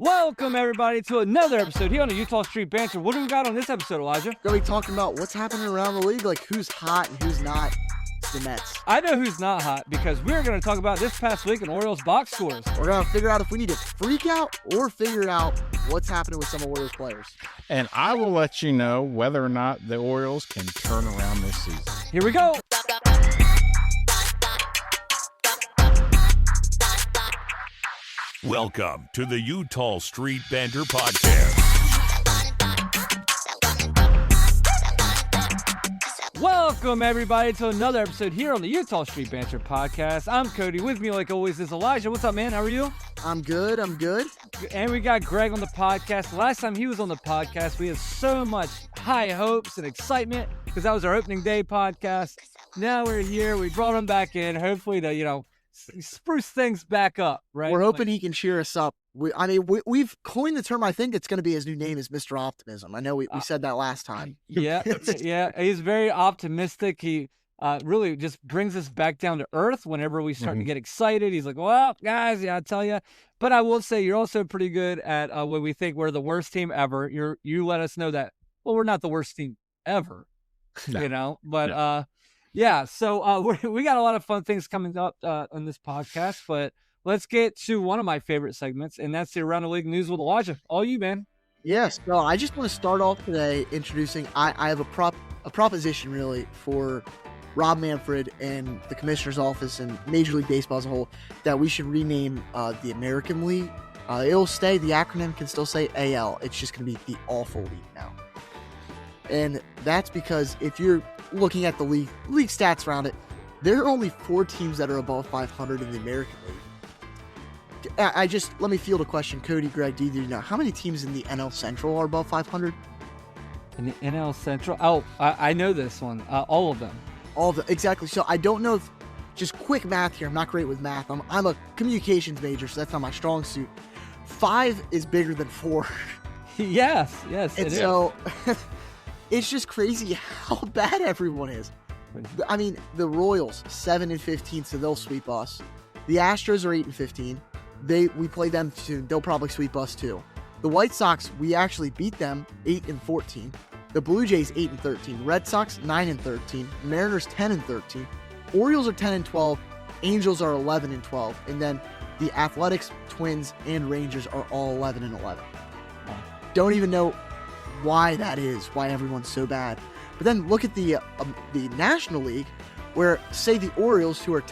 Welcome, everybody, to another episode here on the Utah Street Banter. What do we got on this episode, Elijah? We're going to be talking about what's happening around the league, like who's hot and who's not. It's the Mets. I know who's not hot because we're going to talk about this past week in Orioles box scores. We're going to figure out if we need to freak out or figure out what's happening with some Orioles players. And I will let you know whether or not the Orioles can turn around this season. Here we go. Welcome to the Utah Street Banter Podcast. Welcome, everybody, to another episode here on the Utah Street Banter Podcast. I'm Cody. With me, like always, is Elijah. What's up, man? How are you? I'm good. And we got Greg on the podcast. Last time he was on the podcast, we had so much high hopes and excitement because that was our opening day podcast. Now we're here. We brought him back in, hopefully to, spruce things back up, right? We're hoping he can cheer us up. We've coined the term. I think it's going to be his new name is Mr. Optimism. I know we said that last time. Yeah. He's very optimistic. He really just brings us back down to earth whenever we start to get excited. He's like, well, guys, I tell you. But I will say you're also pretty good at when we think we're the worst team ever. You let us know that, well, we're not the worst team ever, But yeah, so we got a lot of fun things coming up on this podcast, but let's get to one of my favorite segments, and that's the Around the League News with Elijah. All you, man. Yes, so I just want to start off today introducing, I have a proposition really for Rob Manfred and the Commissioner's Office and Major League Baseball as a whole, that we should rename the American League. It'll stay, the acronym can still say AL, it's just going to be the Awful League now. And that's because if you're looking at the league stats around it, there are only 4 teams that are above 500 in the American League. Let me field a question. Cody, Greg, do you know how many teams in the NL Central are above 500? In the NL Central? Oh, I know this one. All of them. All of them, exactly. So I don't know if, just quick math here, I'm not great with math. I'm a communications major, so that's not my strong suit. 5 is bigger than 4. Yes, and so it's just crazy how bad everyone is. I mean, the Royals 7-15, so they'll sweep us. The Astros are 8-15. We play them soon. They'll probably sweep us too. The White Sox, we actually beat them 8-14. The Blue Jays 8-13. Red Sox 9-13. Mariners 10-13. Orioles are 10-12. Angels are 11-12. And then the Athletics, Twins, and Rangers are all 11-11. Don't even know why that is, why everyone's so bad. But then look at the National League, where, say, the Orioles, who are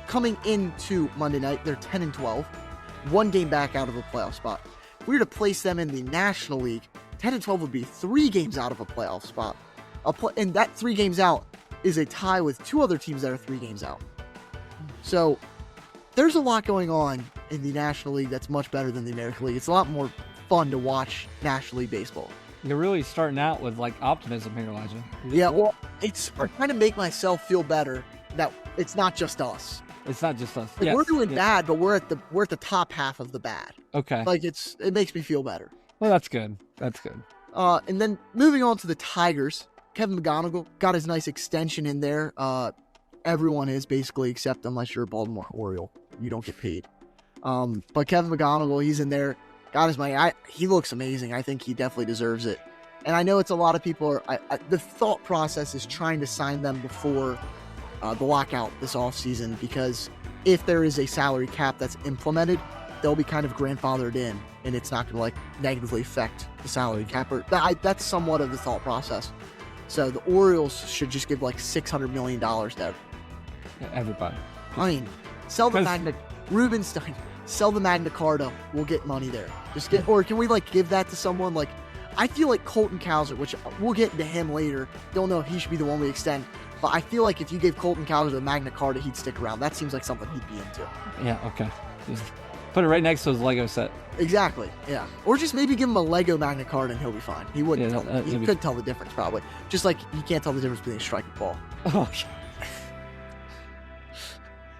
coming into Monday night, they're 10-12, 1 game back out of a playoff spot. If we were to place them in the National League, 10-12 would be 3 games out of a playoff spot. And that 3 games out is a tie with 2 other teams that are 3 games out. So there's a lot going on in the National League that's much better than the American League. It's a lot more fun to watch National League baseball. You're really starting out with optimism here, Elijah. Yeah, well, I'm trying to make myself feel better that it's not just us. It's not just us. Yes. We're doing bad, but we're at the top half of the bad. Okay. It makes me feel better. Well, that's good. And then moving on to the Tigers, Kevin McGonigal got his nice extension in there. Everyone is basically, except unless you're a Baltimore Oriole, you don't get paid. But Kevin McGonigal, he's in there. Got his money. He looks amazing. I think he definitely deserves it. And I know it's a lot of people the thought process is trying to sign them before the lockout this offseason, because if there is a salary cap that's implemented, they'll be kind of grandfathered in, and it's not going to negatively affect the salary cap. That's somewhat of the thought process. So the Orioles should just give $600 million to everybody. I mean, sell the Rubenstein. Sell the Magna Carta. We'll get money there. Or can we give that to someone I feel like Colton Cowser, which we'll get into him later. Don't know if he should be the one we extend, but I feel like if you gave Colton Cowser the Magna Carta, he'd stick around. That seems like something he'd be into. Yeah. Okay. Just put it right next to his Lego set. Exactly. Yeah. Or just maybe give him a Lego Magna Carta and he'll be fine. He wouldn't tell me. He couldn't tell the difference probably. Just like you can't tell the difference between a strike and ball. Oh.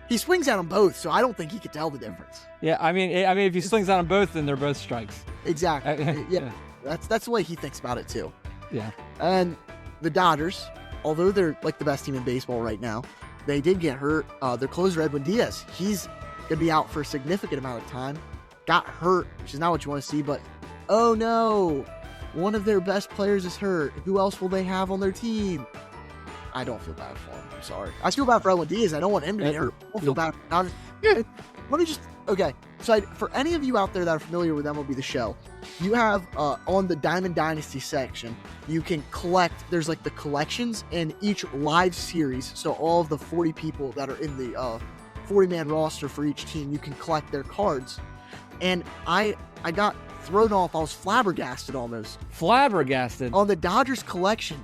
He swings at them both, so I don't think he could tell the difference. Yeah, I mean, if he swings at them both, then they're both strikes. Exactly. Yeah, that's the way he thinks about it too. Yeah. And the Dodgers, although they're the best team in baseball right now, they did get hurt. Their closer Edwin Diaz, he's gonna be out for a significant amount of time. got hurt, which is not what you want to see, but oh no, one of their best players is hurt. Who else will they have on their team? I don't feel bad for him. I'm sorry. I feel bad for Edwin Diaz. I don't want him to get hurt. I don't feel bad. Let me just, okay. So for any of you out there that are familiar with MLB The Show, you have on the Diamond Dynasty section, you can collect, there's like the collections in each live series. So all of the 40 people that are in the 40-man roster for each team, you can collect their cards. And I got thrown off. I was flabbergasted almost. Flabbergasted? On the Dodgers collection,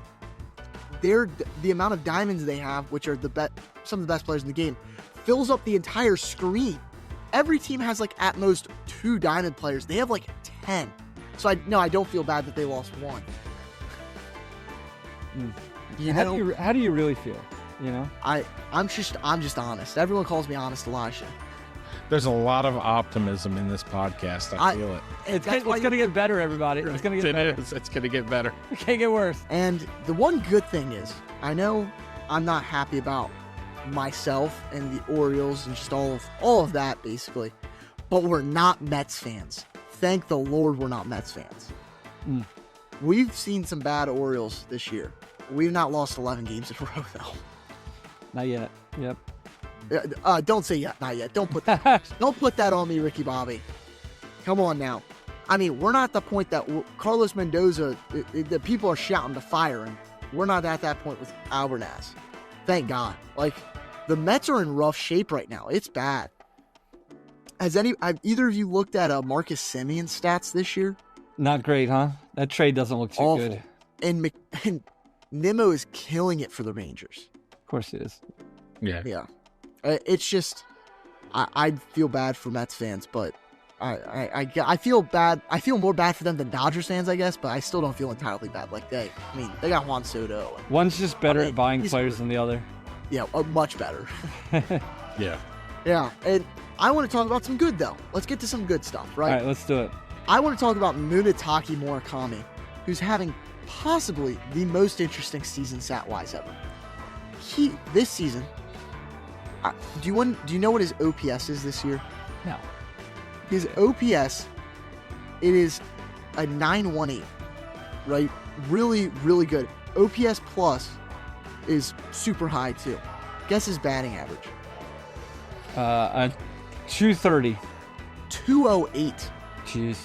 the amount of diamonds they have, which are some of the best players in the game, fills up the entire screen. Every team has like at most 2 diamond players. They have like 10. So I don't feel bad that they lost 1. How do you really feel? You know, I'm just honest. Everyone calls me Honest Elisha. There's a lot of optimism in this podcast. I feel it. It's going to get better, everybody. It's going to get better. It's going to get better. It can't get worse. And the one good thing is, I know I'm not happy about myself and the Orioles and just all of that, basically. But we're not Mets fans. Thank the Lord we're not Mets fans. We've seen some bad Orioles this year. We've not lost 11 games in a row, though. Not yet. Yep. Don't say yet, not yet. Don't put that on me, Ricky Bobby. Come on now. I mean, we're not at the point that Carlos Mendoza, the people are shouting to fire him. We're not at that point with Albernaz. Thank God. Like, the Mets are in rough shape right now. It's bad. Have either of you looked at Marcus Semion's stats this year? Not great, huh? That trade doesn't look too Awful. good. And Nimmo is killing it for the Rangers. Of course it is. Yeah. It's just, I feel bad for Mets fans, but I feel bad. I feel more bad for them than Dodgers fans, I guess, but I still don't feel entirely bad. Like they got Juan Soto. One's just better at buying players than the other. Yeah, much better. Yeah. Yeah, and I want to talk about some good, though. Let's get to some good stuff, right? All right, let's do it. I want to talk about Munetaki Murakami, who's having possibly the most interesting season stat-wise ever. This season, do you know what his OPS is this year? No. His OPS, it is a 918, right? Really, really good. OPS plus is super high too. Guess his batting average. 230. 208. Jeez.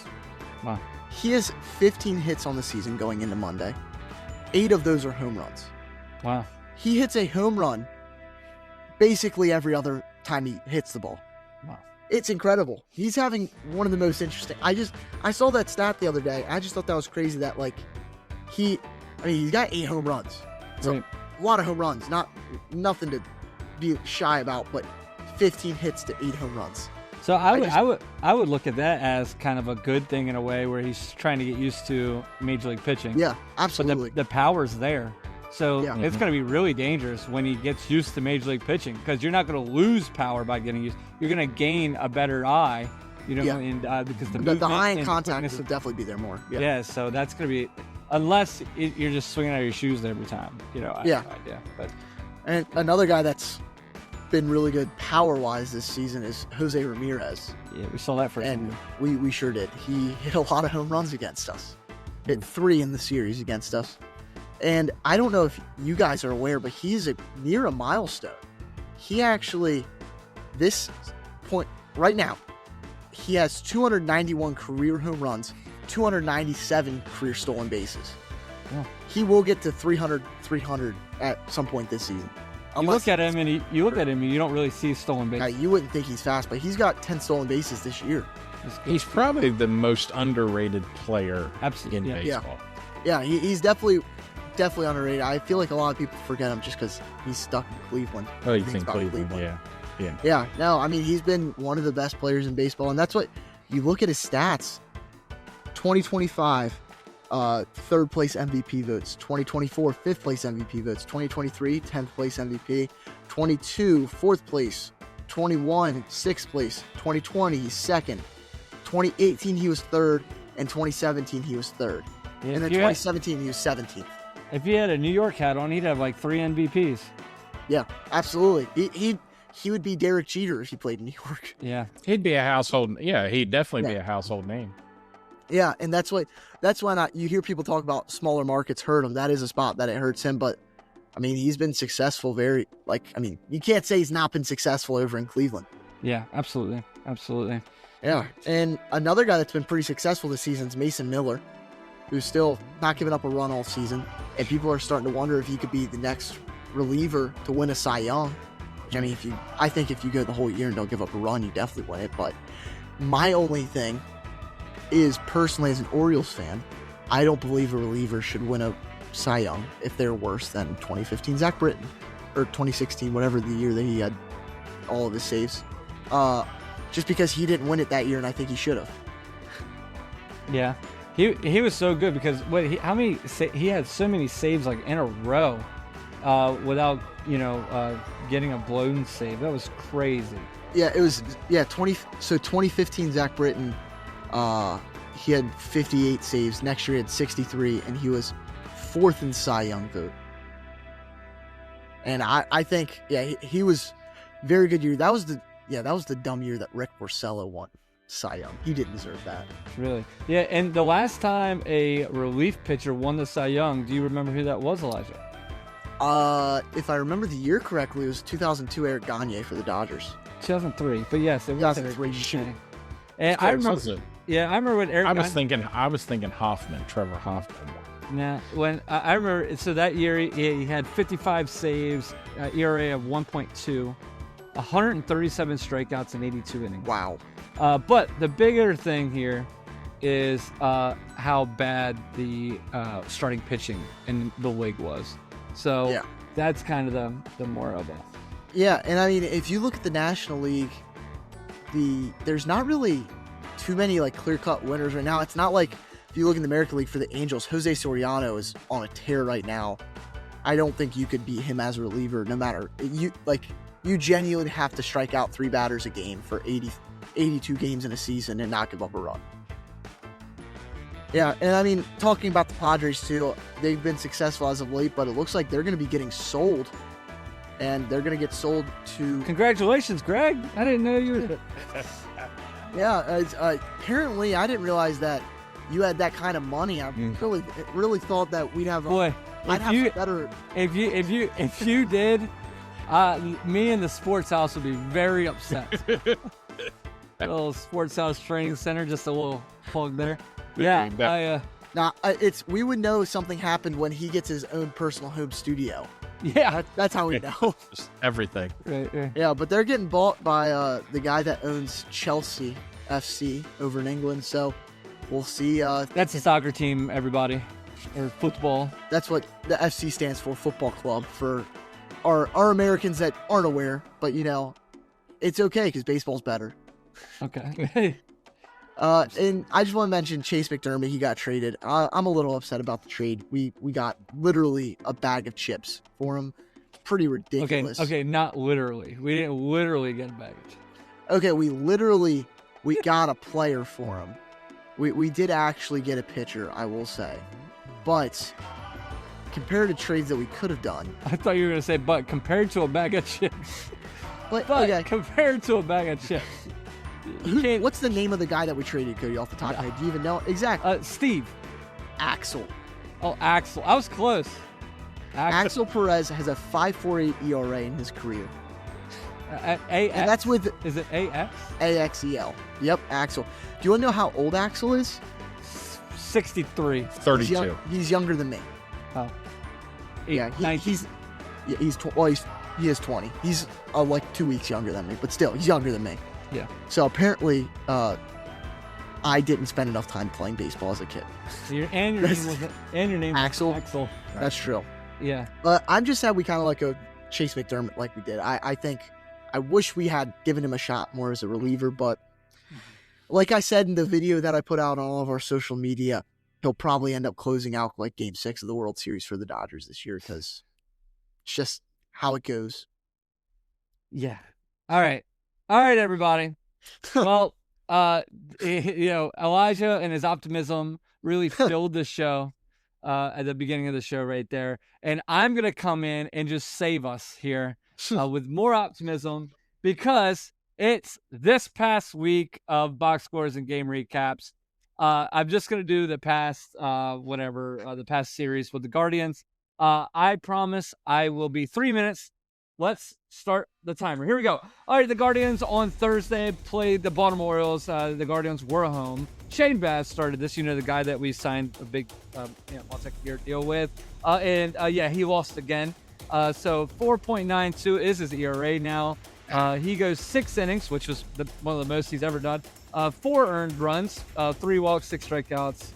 Wow. He has 15 hits on the season going into Monday. 8 of those are home runs. Wow. He hits a home run basically every other time he hits the ball. Wow. It's incredible. He's having one of the most interesting. I saw that stat the other day. I just thought that was crazy that he's got 8 home runs. So right. A lot of home runs, nothing to be shy about, but 15 hits to 8 home runs. So I would look at that as kind of a good thing in a way where he's trying to get used to Major League pitching. Yeah, absolutely. But the power's there. So Yeah. it's going to be really dangerous when he gets used to Major League pitching because you're not going to lose power by getting used. You're going to gain a better eye, and because the eye and contact quickness will definitely be there more. Yeah, so that's going to be, unless you're just swinging out of your shoes every time. I have no idea. But And another guy that's been really good power-wise this season is Jose Ramirez. Yeah, we saw that first. And we sure did. He hit a lot of home runs against us. Hit 3 in the series against us. And I don't know if you guys are aware, but he's near a milestone. He actually, this point right now, he has 291 career home runs, 297 career stolen bases. Yeah. He will get to 300 at some point this season. You look at him and you don't really see stolen bases. You wouldn't think he's fast, but he's got 10 stolen bases this year. He's probably the most underrated player in baseball. Yeah, he's definitely underrated. I feel like a lot of people forget him just because he's stuck in Cleveland. Oh, you think Cleveland? Yeah. Yeah. No, I mean, he's been one of the best players in baseball, and that's what you look at his stats. 2025, third place MVP votes. 2024, fifth place MVP votes. 2023, 10th place MVP. 22, fourth place. 21, sixth place. 2020, he's second. 2018, he was third. And 2017, he was third. Yeah, and then 2017, he was 17th. If he had a New York hat on, he'd have like 3 MVPs. Yeah, absolutely. he would be Derek Jeter if he played in New York. Yeah. He'd be a household. Yeah, he'd definitely be a household name. Yeah, and that's why you hear people talk about smaller markets hurt him. That is a spot that it hurts him, but I mean, he's been successful you can't say he's not been successful over in Cleveland. Yeah, absolutely. Absolutely. Yeah, and another guy that's been pretty successful this season is Mason Miller, who's still not giving up a run all season, and people are starting to wonder if he could be the next reliever to win a Cy Young. Which, I mean, I think if you go the whole year and don't give up a run, you definitely win it. But my only thing is, personally, as an Orioles fan, I don't believe a reliever should win a Cy Young if they're worse than 2015 Zach Britton, or 2016, whatever the year that he had all of his saves. Just because he didn't win it that year, and I think he should have. Yeah, he was so good because he had so many saves like in a row, without getting a blown save. That was crazy. Yeah, it was 2015 Zach Britton, he had 58 saves. Next year he had 63, and he was 4th in Cy Young vote. And I think he was very good year. That was the dumb year that Rick Porcello won Cy Young. He didn't deserve that. Really? Yeah, and the last time a relief pitcher won the Cy Young, do you remember who that was, Elijah? If I remember the year correctly, it was 2002 Eric Gagne for the Dodgers. 2003, but yes, it was 2003. Shoot. And I remember. Yeah, I remember when Eric. I was thinking Hoffman, Trevor Hoffman. Nah, when I remember, so that year he had 55 saves, ERA of 1.2, 137 strikeouts in 82 innings. Wow. But the bigger thing here is how bad the starting pitching in the league was. So that's kind of the more of it. Yeah, and I mean, if you look at the National League, there's not really too many like clear-cut winners right now. It's not like if you look in the American League for the Angels, Jose Soriano is on a tear right now. I don't think you could beat him as a reliever. No matter you genuinely have to strike out 3 batters a game for 82 games in a season and not give up a run. Yeah, and I mean, talking about the Padres too, they've been successful as of late, but it looks like they're going to be getting sold. And they're going to get sold to... Congratulations, Greg. I didn't know you were... Yeah, apparently I didn't realize that you had that kind of money. I really thought that we'd have... better... If you did, me and the sports house would be very upset. A little sports house training center, just a little plug there. Yeah, we would know something happened when he gets his own personal home studio. Yeah, that's how we know. Just everything. Right. Yeah, but they're getting bought by the guy that owns Chelsea FC over in England. So we'll see. That's a soccer team, everybody, or football. That's what the FC stands for, football club, for our Americans that aren't aware. But it's okay because baseball's better. Okay. And I just want to mention Chase McDermott. He got traded. I'm a little upset about the trade. We got literally a bag of chips for him. Pretty ridiculous. Okay, not literally. We didn't literally get a bag of chips. Okay, we got a player for him. We did actually get a pitcher, I will say. But compared to trades that we could have done. I thought you were going to say, but compared to a bag of chips. But okay. Compared to a bag of chips. What's the name of the guy that we traded, Cody, off the top of my head? Do you even know? Exactly. Steve. Axel. Oh, Axel. I was close. Axel Perez has a 5.48 ERA in his career. And that's with... Is it AX? AXEL. Yep, Axel. Do you want to know how old Axel is? 63. 32. He's younger than me. Oh. He is 20. He's like 2 weeks younger than me, but still, he's younger than me. Yeah. So apparently, I didn't spend enough time playing baseball as a kid. Your name Axel. Axel. That's true. Yeah. But I'm just sad we kind of like a Chase McDermott like we did. I think I wish we had given him a shot more as a reliever, but like I said in the video that I put out on all of our social media, he'll probably end up closing out like Game 6 of the World Series for the Dodgers this year because it's just how it goes. Yeah. All right, everybody. Well, Elijah and his optimism really filled the show at the beginning of the show right there. And I'm going to come in and just save us here with more optimism because it's this past week of box scores and game recaps. I'm just going to do the past, the past series with the Guardians. I promise I will be 3 minutes. Let's start the timer. Here we go. All right, the Guardians on Thursday played the Baltimore Orioles. The Guardians were home. Shane Bass started this, the guy that we signed a big multi-year deal with. He lost again. So 4.92 is his ERA now. He goes 6 innings, which was one of the most he's ever done. 4 earned runs, 3 walks, 6 strikeouts.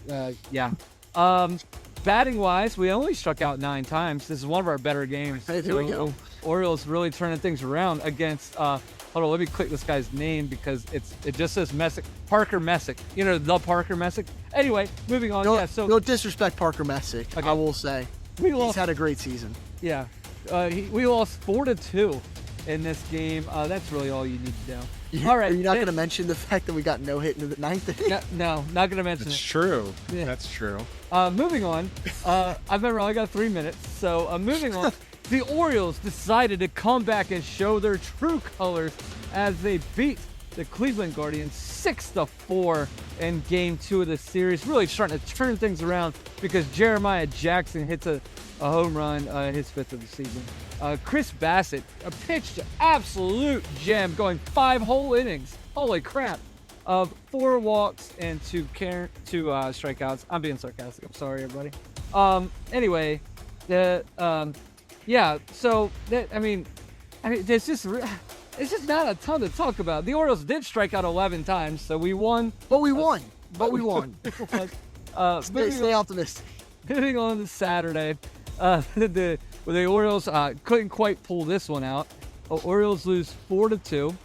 Batting wise, we only struck out 9 times. This is one of our better games. Hey, there we go. Orioles really turning things around against. Hold on, let me click this guy's name because it just says Messick, Parker Messick. The Parker Messick. Anyway, moving on. No disrespect, Parker Messick. Okay. I will say he's had a great season. Yeah, we lost 4-2 in this game. That's really all you need to know. All right. Are you not going to mention the fact that we got no hit in the 9th? No, not going to mention That's it. True. Yeah. That's true. Moving on. I've only got 3 minutes, so moving on. The Orioles decided to come back and show their true colors as they beat the Cleveland Guardians 6-4 in Game 2 of the series. Really starting to turn things around because Jeremiah Jackson hits a home run, his 5th of the season. Chris Bassett pitched absolute gem, going 5 whole innings. Holy crap. Of 4 walks and 2 strikeouts. I'm being sarcastic. I'm sorry, everybody. Anyway, it's just not a ton to talk about. The Orioles did strike out 11 times, so we won. But we won. Stay optimistic. Moving on to Saturday, the Orioles couldn't quite pull this one out. Orioles lose 4-2,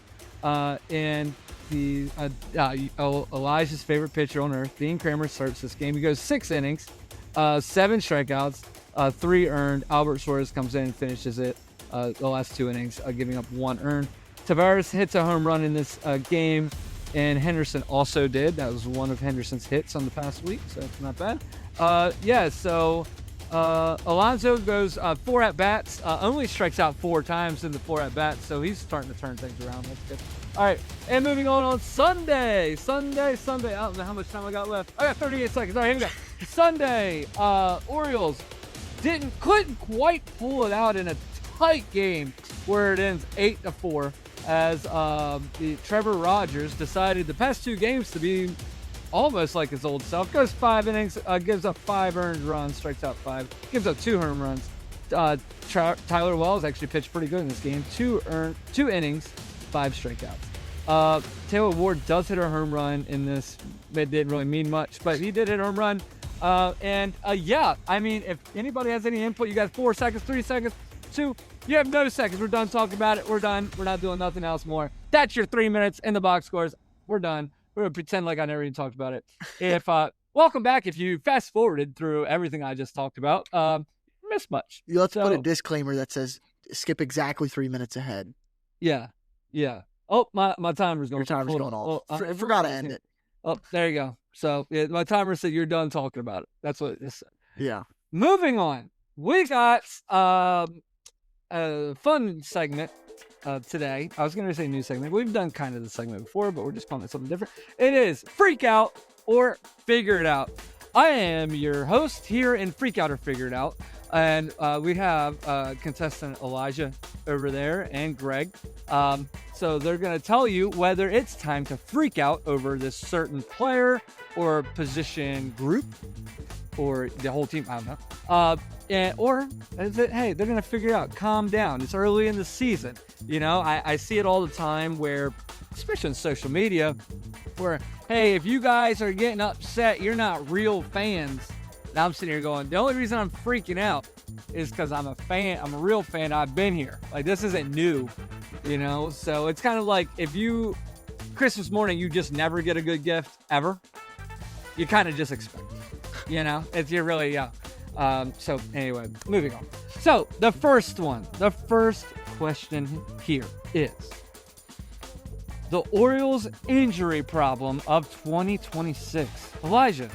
and the Elijah's favorite pitcher on earth, Dean Kramer, starts this game. He goes 6 innings, 7 strikeouts, 3 earned. Albert Suarez comes in and finishes it the last 2 innings, giving up 1 earned. Tavares hits a home run in this game, and Henderson also did. That was one of Henderson's hits on the past week, so it's not bad. Alonso goes 4 at-bats, only strikes out 4 times in the 4 at-bats, so he's starting to turn things around. That's good. All right, and moving on Sunday. I don't know how much time I got left. I got 38 seconds. All right, here we go. Sunday, Orioles couldn't quite pull it out in a tight game where it ends 8-4 as the Trevor Rogers decided the past 2 games to be almost like his old self. Goes 5 innings, gives up 5 earned runs, strikes out 5, gives up 2 home runs. Tyler Wells actually pitched pretty good in this game. 2 innings, 5 strikeouts. Taylor Ward does hit a home run in this. It didn't really mean much, but he did hit a home run. If anybody has any input, you got 4 seconds, 3 seconds, 2. You have no seconds. We're done talking about it. We're done. We're not doing nothing else more. That's your 3 minutes in the box scores. We're done. We're going to pretend like I never even talked about it. Welcome back. If you fast forwarded through everything I just talked about, missed much. Let's put a disclaimer that says skip exactly 3 minutes ahead. Yeah. Oh, my timer's going. Your timer's going off. I forgot to end it. Oh, there you go. So my timer said you're done talking about it. That's what it said. Yeah. Moving on. We got a fun segment today. I was going to say new segment. We've done kind of the segment before, but we're just calling it something different. It is Freak Out or Figure It Out. I am your host here in Freak Out or Figure It Out. And we have contestant Elijah over there and Greg. So they're going to tell you whether it's time to freak out over this certain player or position group or the whole team. I don't know. Or is it, hey, they're going to figure it out. Calm down. It's early in the season. I see it all the time where, especially on social media, where, hey, if you guys are getting upset, you're not real fans. And I'm sitting here going, the only reason I'm freaking out is because I'm a fan. I'm a real fan. I've been here. Like, this isn't new, So it's kind of like if Christmas morning, you just never get a good gift ever. You kind of just expect it, It's you're really, yeah. So anyway, moving on. So the first question here is the Orioles injury problem of 2026. Elijah,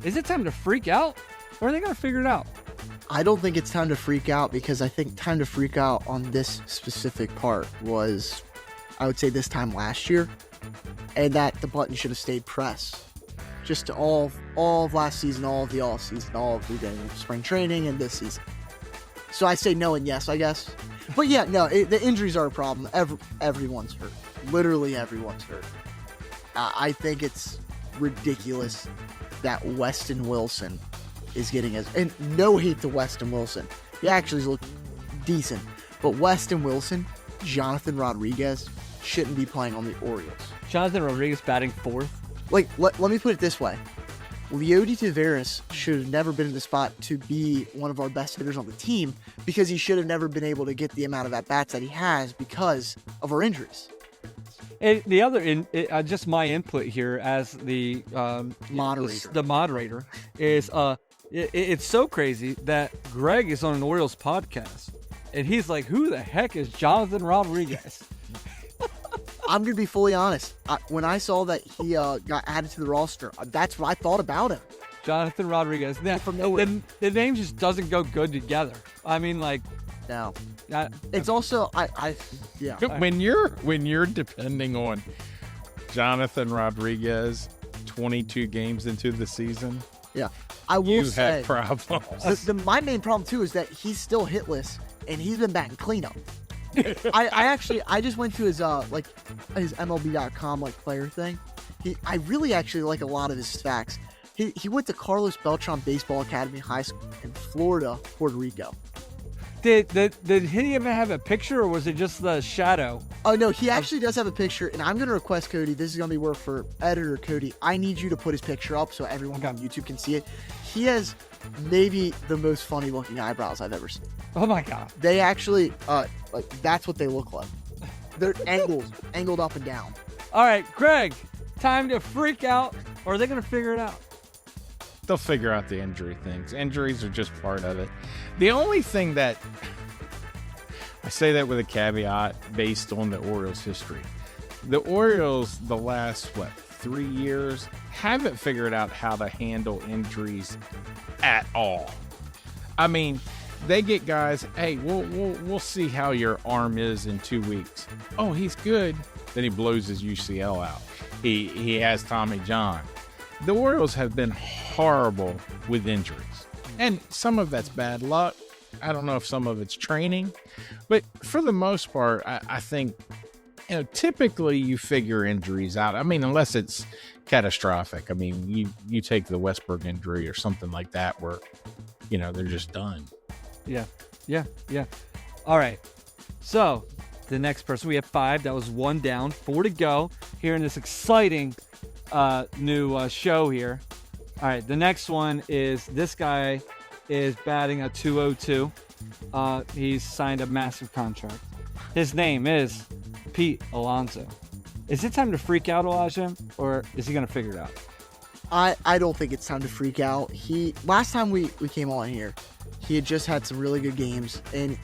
is it time to freak out, or are they going to figure it out? I don't think it's time to freak out because I think time to freak out on this specific part was I would say this time last year, and that the button should have stayed pressed. Just all of last season, all of the off season, all of the spring training, and this season. So I say no and yes, I guess. But yeah, no, the injuries are a problem. Everyone's hurt. Literally everyone's hurt. I think it's ridiculous that Weston Wilson is getting and no hate to Weston Wilson. He actually looked decent. But Weston Wilson, Jonathan Rodriguez shouldn't be playing on the Orioles. Jonathan Rodriguez batting fourth. Like, let me put it this way. Leody Taveras should have never been in the spot to be one of our best hitters on the team because he should have never been able to get the amount of at-bats that he has because of our injuries. And the other, just my input here as the Moderator. The moderator is, it's so crazy that Greg is on an Orioles podcast, and he's like, "Who the heck is Jonathan Rodriguez?" I'm going to be fully honest. When I saw that he got added to the roster, that's what I thought about him. Jonathan Rodriguez. Now, From nowhere. The name just doesn't go good together. I mean, like, No. It's also, yeah. When you're depending on Jonathan Rodriguez 22 games into the season, Yeah. I will you say, have problems. my main problem, too, is that he's still hitless, and he's been batting cleanup. I just went to his his MLB.com player thing. I really actually like a lot of his facts. He went to Carlos Beltran Baseball Academy High School in Florida, Puerto Rico. did he even have a picture, or was it just the shadow? Oh no, he actually does have a picture, and I'm gonna request Cody. This is gonna be work for editor Cody. I need you to put his picture up so everyone on YouTube can see it. He has maybe the most funny looking eyebrows I've ever seen. Oh my god! They actually, that's what they look like. They're angled up and down. All right, Greg, time to freak out, or are they gonna figure it out? They'll figure out the injury things. Injuries are just part of it. The only thing that I say that with a caveat based on the Orioles' history. The Orioles, the last 3 years, haven't figured out how to handle injuries at all. I mean, they get guys, hey, we'll see how your arm is in 2 weeks. Oh, he's good. Then he blows his UCL out. He has Tommy John. The Orioles have been horrible with injuries. And some of that's bad luck. I don't know if some of it's training. But for the most part, I think, typically you figure injuries out. I mean, unless it's catastrophic. I mean, you take the Westberg injury or something like that where, they're just done. Yeah. All right. So the next person, we have 5. That was 1 down, 4 to go here in this exciting new show here. All right. The next one is this guy is batting a 202. He's signed a massive contract. His name is Pete Alonso. Is it time to freak out, Elisha, or is he going to figure it out? I don't think it's time to freak out. Last time we came on here, he had just had some really good games, and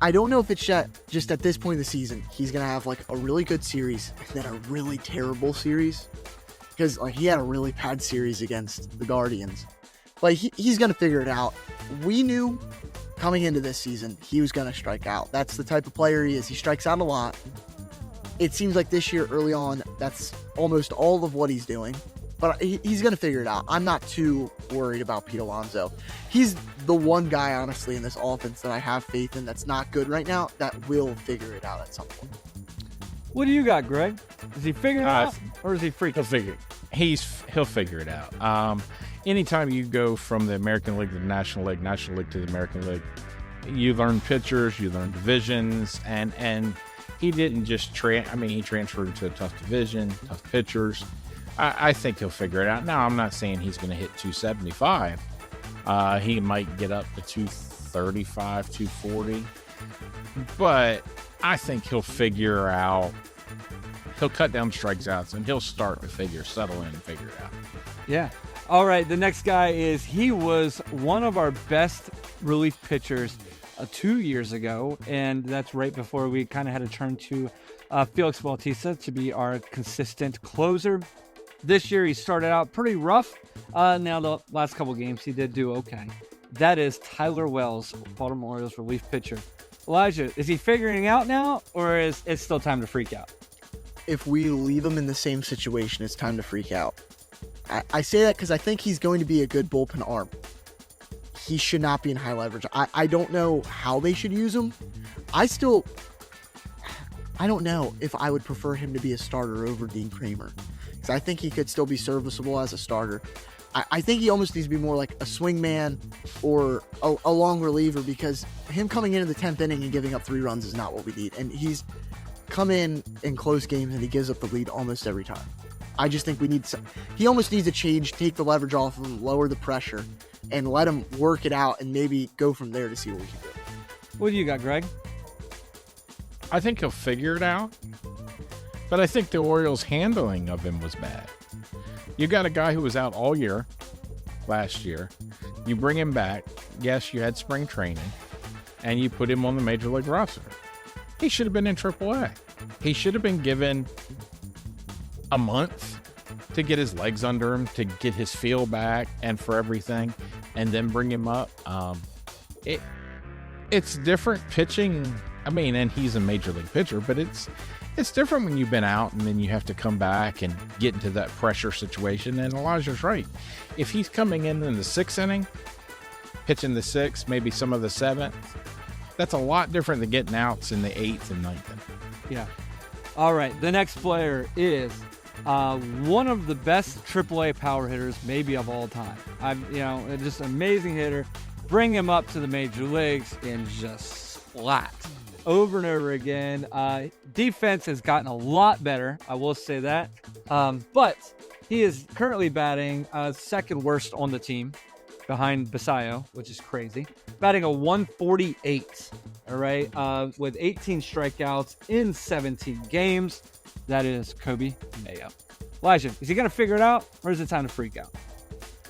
I don't know if it's just at this point in the season, he's going to have a really good series and then a really terrible series, because he had a really bad series against the Guardians. But he's going to figure it out. We knew coming into this season he was going to strike out. That's the type of player he is. He strikes out a lot. It seems like this year early on, that's almost all of what he's doing. But he's going to figure it out. I'm not too worried about Pete Alonso. He's the one guy, honestly, in this offense that I have faith in that's not good right now that will figure it out at some point. What do you got, Greg? Is he figuring it out, or is he freaking? He'll figure it out. Anytime you go from the American League to the National League to the American League, you learn pitchers, you learn divisions, and he didn't just he transferred to a tough division, tough pitchers. I think he'll figure it out. Now, I'm not saying he's going to hit 275. He might get up to 235, 240. But I think he'll figure out. He'll cut down strikeouts, and he'll start to settle in and figure it out. Yeah. All right. The next guy he was one of our best relief pitchers 2 years ago, and that's right before we kind of had to turn to Felix Bautista to be our consistent closer. This year he started out pretty rough. Now the last couple games he did do okay. That is Tyler Wells, Baltimore Orioles relief pitcher. Elijah, is he figuring out now, or is it still time to freak out? If we leave him in the same situation, it's time to freak out. I say that because I think he's going to be a good bullpen arm. He should not be in high leverage. I don't know how they should use him. I don't know if I would prefer him to be a starter over Dean Kramer, because I think he could still be serviceable as a starter. I think he almost needs to be more like a swing man or a long reliever, because him coming into the 10th inning and giving up 3 runs is not what we need. And he's come in close games and he gives up the lead almost every time. I just think he almost needs a change, take the leverage off of him, lower the pressure, and let him work it out and maybe go from there to see what we can do. What do you got, Greg? I think he'll figure it out, but I think the Orioles' handling of him was bad. You got a guy who was out all year last year. You bring him back. Yes, you had spring training, and you put him on the major league roster. He should have been in AAA. He should have been given a month to get his legs under him, to get his feel back, and for everything, and then bring him up. It's different pitching. I mean, and he's a major league pitcher, but it's different when you've been out and then you have to come back and get into that pressure situation. And Elijah's right. If he's coming in the 6th inning, pitching the 6th, maybe some of the 7th, that's a lot different than getting outs in the 8th and 9th inning. Yeah. All right. The next player is one of the best AAA power hitters maybe of all time. Just an amazing hitter. Bring him up to the major leagues and just splat over and over again. Defense has gotten a lot better, I will say that. But he is currently batting second worst on the team behind Basayo, which is crazy. Batting a 148, all right, with 18 strikeouts in 17 games. That is Cody Mayo. Elijah, is he going to figure it out, or is it time to freak out?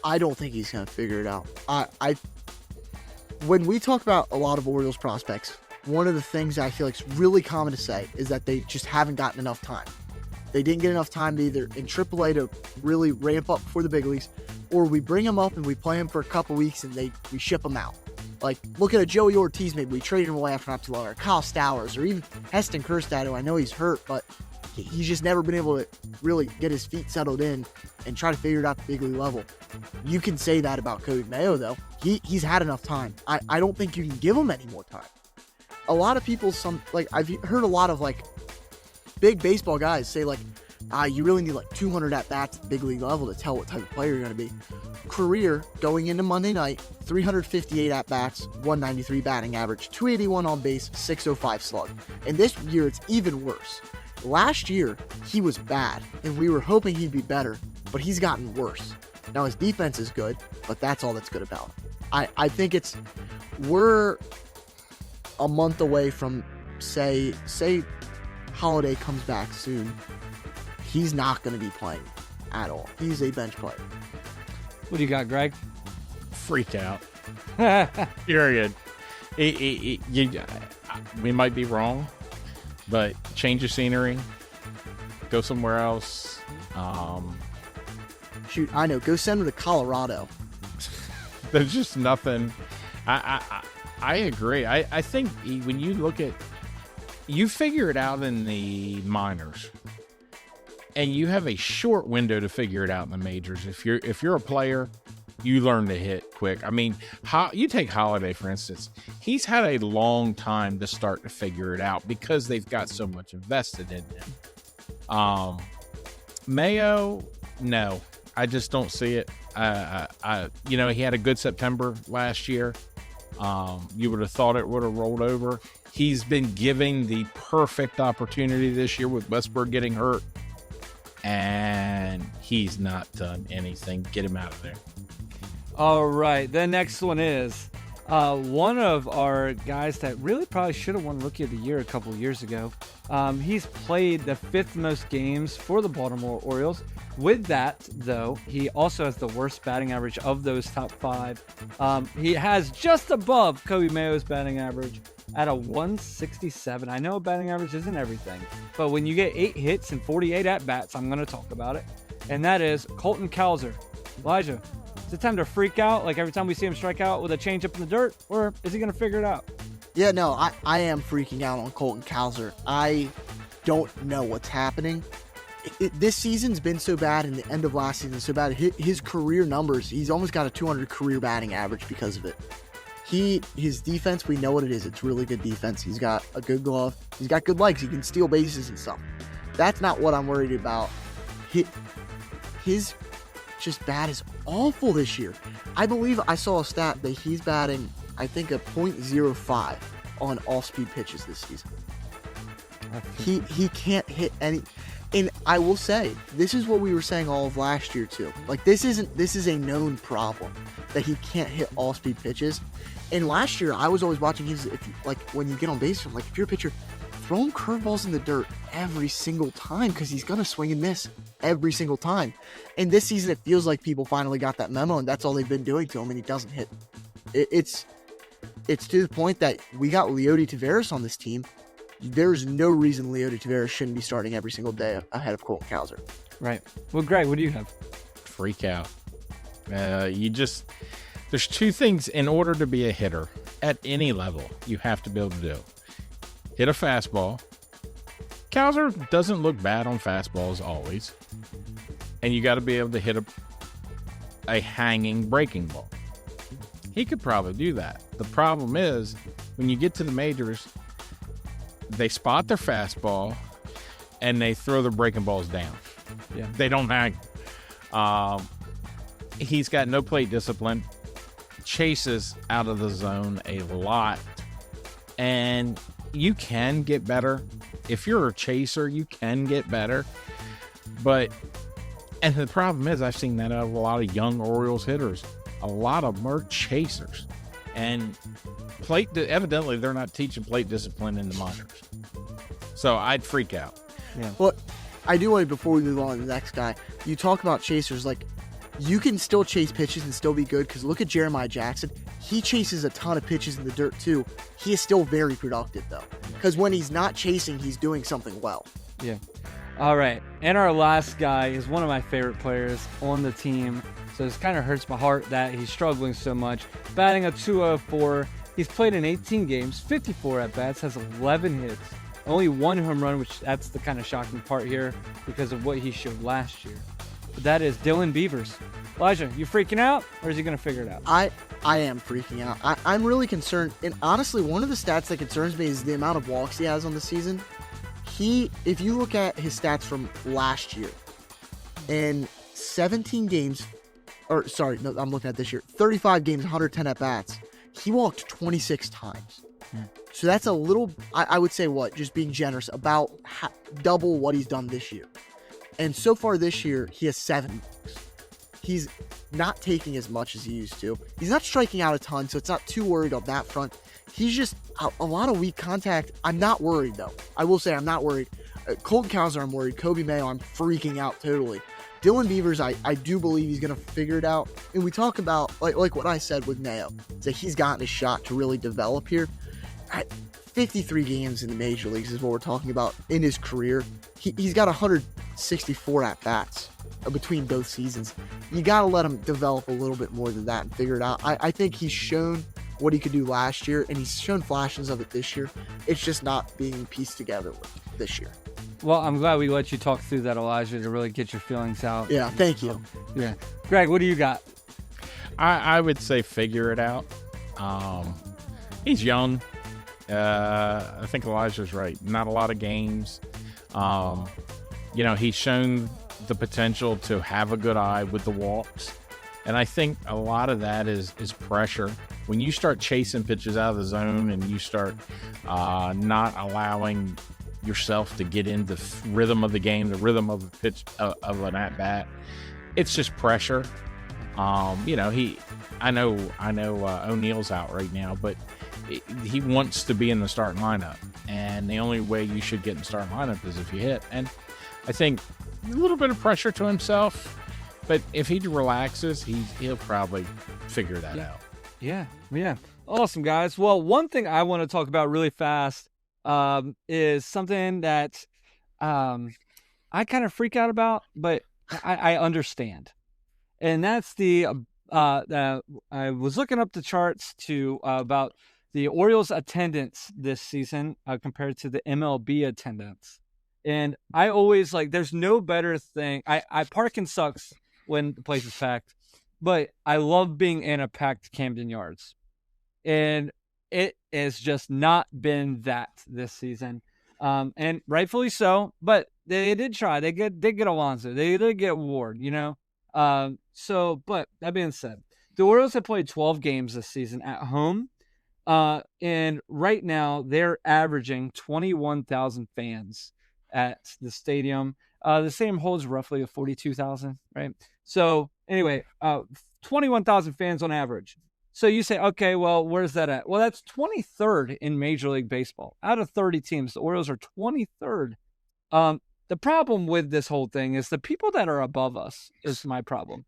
I don't think he's going to figure it out. When we talk about a lot of Orioles prospects, one of the things I feel like is really common to say is that they just haven't gotten enough time. They didn't get enough time either in AAA to really ramp up for the big leagues, or we bring them up and we play them for a couple weeks and we ship them out. Like, look at a Joey Ortiz, maybe we traded him away after not too long, or Kyle Stowers, or even Heston Kjerstad, who I know he's hurt, but he's just never been able to really get his feet settled in and try to figure it out at the big league level. You can say that about Cody Mayo, though. He's had enough time. I don't think you can give him any more time. A lot of people, I've heard a lot of big baseball guys say you really need 200 at bats at the big league level to tell what type of player you're going to be. Career going into Monday night, 358 at bats, 193 batting average, 281 on base, 605 slug. And this year it's even worse. Last year he was bad, and we were hoping he'd be better, but he's gotten worse. Now his defense is good, but that's all that's good about him. I think we're a month away from say Holiday comes back soon. He's not going to be playing at all. He's a bench player. What do you got, Greg? Freak out. Period. We might be wrong, but change of scenery. Go somewhere else. Shoot, I know. Go send him to Colorado. There's just nothing. I agree. I think when you look at, you figure it out in the minors, and you have a short window to figure it out in the majors. If you're a player, you learn to hit quick. I mean, you take Holiday, for instance. He's had a long time to start to figure it out because they've got so much invested in him. Mayo, no, I just don't see it. He had a good September last year. You would have thought it would have rolled over. He's been given the perfect opportunity this year with Westberg getting hurt, and he's not done anything. Get him out of there. All right. The next one is one of our guys that really probably should have won Rookie of the Year a couple of years ago. He's played the 5th most games for the Baltimore Orioles. With that, though, he also has the worst batting average of those top 5. He has just above Cody Mayo's batting average at a 167. I know batting average isn't everything, but when you get 8 hits and 48 at-bats, I'm going to talk about it. And that is Colton Cowser. Elijah, is it time to freak out like every time we see him strike out with a changeup in the dirt, or is he going to figure it out? Yeah, no, I am freaking out on Colton Cowser. I don't know what's happening. This season's been so bad, and the end of last season so bad. His career numbers, he's almost got a 200 career batting average because of it. His defense, we know what it is. It's really good defense. He's got a good glove. He's got good legs. He can steal bases and stuff. That's not what I'm worried about. His just bat is awful this year. I believe I saw a stat that he's batting, I think, a .05 on off-speed pitches this season. He can't hit any. And I will say, this is what we were saying all of last year too. Like, this is a known problem that he can't hit all-speed pitches. And last year, I was always watching his, when you get on base, like, if you're a pitcher, throw him curveballs in the dirt every single time, because he's going to swing and miss every single time. And this season, it feels like people finally got that memo, and that's all they've been doing to him, and he doesn't hit. It's to the point that we got Leody Taveras on this team. There's no reason Leody Taveras shouldn't be starting every single day ahead of Colton Cowser. Right. Well, Greg, what do you have? Freak out. There's two things in order to be a hitter at any level you have to be able to do. Hit a fastball. Cowser doesn't look bad on fastballs always. And you got to be able to hit a hanging breaking ball. He could probably do that. The problem is, when you get to the majors, they spot their fastball and they throw their breaking balls down. Yeah. They don't hang. He's got no plate discipline, chases out of the zone a lot, and you can get better. If you're a chaser, you can get better. And the problem is, I've seen that out of a lot of young Orioles hitters. A lot of them are chasers. And evidently they're not teaching plate discipline in the minors. So I'd freak out. Yeah. Well, I do want to, before we move on to the next guy, you talk about chasers. Like, you can still chase pitches and still be good, because look at Jeremiah Jackson. He chases a ton of pitches in the dirt too. He is still very productive though, because when he's not chasing, he's doing something well. Yeah. All right. And our last guy is one of my favorite players on the team. So this kind of hurts my heart that he's struggling so much. Batting a .204. He's played in 18 games, 54 at-bats, has 11 hits, only one home run, which that's the kind of shocking part here because of what he showed last year. But that is Dylan Beavers. Elijah, you freaking out, or is he going to figure it out? I am freaking out. I'm really concerned. And honestly, one of the stats that concerns me is the amount of walks he has on the season. If you look at his stats from last year, in 17 games, I'm looking at this year, 35 games, 110 at-bats, he walked 26 times. So that's a little, I would say, just being generous, about double what he's done this year. And so far this year, he has 7 walks. He's not taking as much as he used to. He's not striking out a ton, so it's not too worried on that front. He's just a lot of weak contact. I'm not worried, though. I will say I'm not worried. Colton Cowser, I'm worried. Kobe Mayo, I'm freaking out totally. Dylan Beavers, I do believe he's going to figure it out. And we talk about, like what I said with Mayo, that he's gotten a shot to really develop here. 53 games in the major leagues is what we're talking about in his career. He's got 164 at-bats between both seasons. You got to let him develop a little bit more than that and figure it out. I think he's shown what he could do last year, and he's shown flashes of it this year. It's just not being pieced together this year. Well, I'm glad we let you talk through that, Elijah, to really get your feelings out. Yeah, thank you. Yeah. Greg, what do you got? I would say figure it out. He's young. I think Elijah's right. Not a lot of games. He's shown the potential to have a good eye with the walks. And I think a lot of that is pressure. When you start chasing pitches out of the zone and you start not allowing yourself to get into the rhythm of the game, the rhythm of a pitch of an at-bat, it's just pressure. I know O'Neill's out right now, but he wants to be in the starting lineup, and the only way you should get in the starting lineup is if you hit. And I think a little bit of pressure to himself, but if he relaxes, he'll probably figure that out. Yeah. Awesome, guys. Well, one thing I want to talk about really fast is something that I kind of freak out about, but I understand. And that's I was looking up the charts to about the Orioles attendance this season compared to the MLB attendance. And I always there's no better thing. Parking sucks when the place is packed, but I love being in a packed Camden Yards. And it has just not been that this season. And rightfully so, but they did try. They did get Alonso. They did get Ward, but that being said, the Orioles have played 12 games this season at home. And right now they're averaging 21,000 fans at the stadium. The stadium holds roughly 42,000, right? So anyway, 21,000 fans on average. So you say, okay, well, where's that at? Well, that's 23rd in Major League Baseball. Out of 30 teams, the Orioles are 23rd. The problem with this whole thing is the people that are above us is my problem.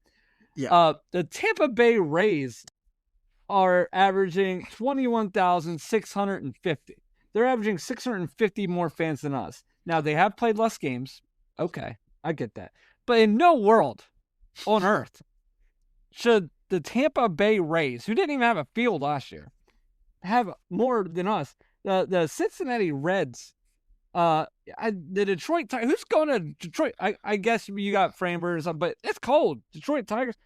Yeah. The Tampa Bay Rays are averaging 21,650. They're averaging 650 more fans than us. Now, they have played less games. Okay, I get that. But in no world on earth should the Tampa Bay Rays, who didn't even have a field last year, have more than us. The Cincinnati Reds, the Detroit Tigers. Who's going to Detroit? I guess you got Framber or something, but it's cold. Detroit Tigers.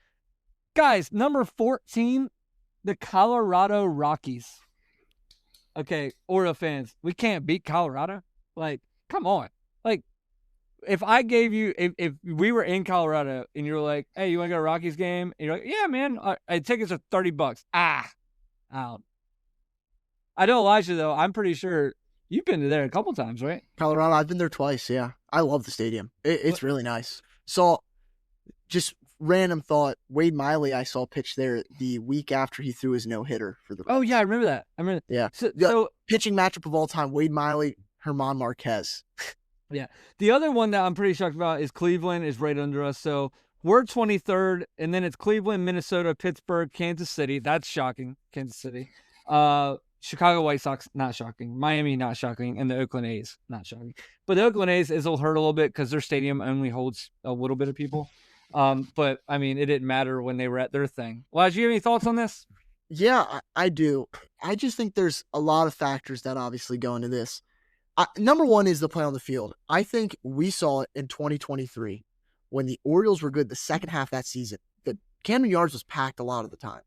Guys, number 14, the Colorado Rockies. Okay, Oriole fans, we can't beat Colorado. Come on. If I gave you, if we were in Colorado and you were like, hey, you want to go to a Rockies game? And you're like, yeah, man, tickets are $30. Out. I know, Elisha, though, I'm pretty sure you've been to there a couple times, right? Colorado, I've been there twice, yeah. I love the stadium. It's really nice. So, just random thought, Wade Miley I saw pitch there the week after he threw his no-hitter for the Reds. Oh, yeah, I remember that. Yeah. So pitching matchup of all time, Wade Miley, Herman Marquez. Yeah. The other one that I'm pretty shocked about is Cleveland is right under us. So we're 23rd, and then it's Cleveland, Minnesota, Pittsburgh, Kansas City. That's shocking. Kansas City. Chicago White Sox, not shocking. Miami, not shocking. And the Oakland A's, not shocking. But the Oakland A's will hurt a little bit because their stadium only holds a little bit of people. But, I mean, it didn't matter when they were at their thing. Well, do you have any thoughts on this? Yeah, I do. I just think there's a lot of factors that obviously go into this. Number one is the play on the field. I think we saw it in 2023 when the Orioles were good the second half of that season. The Camden Yards was packed a lot of the time.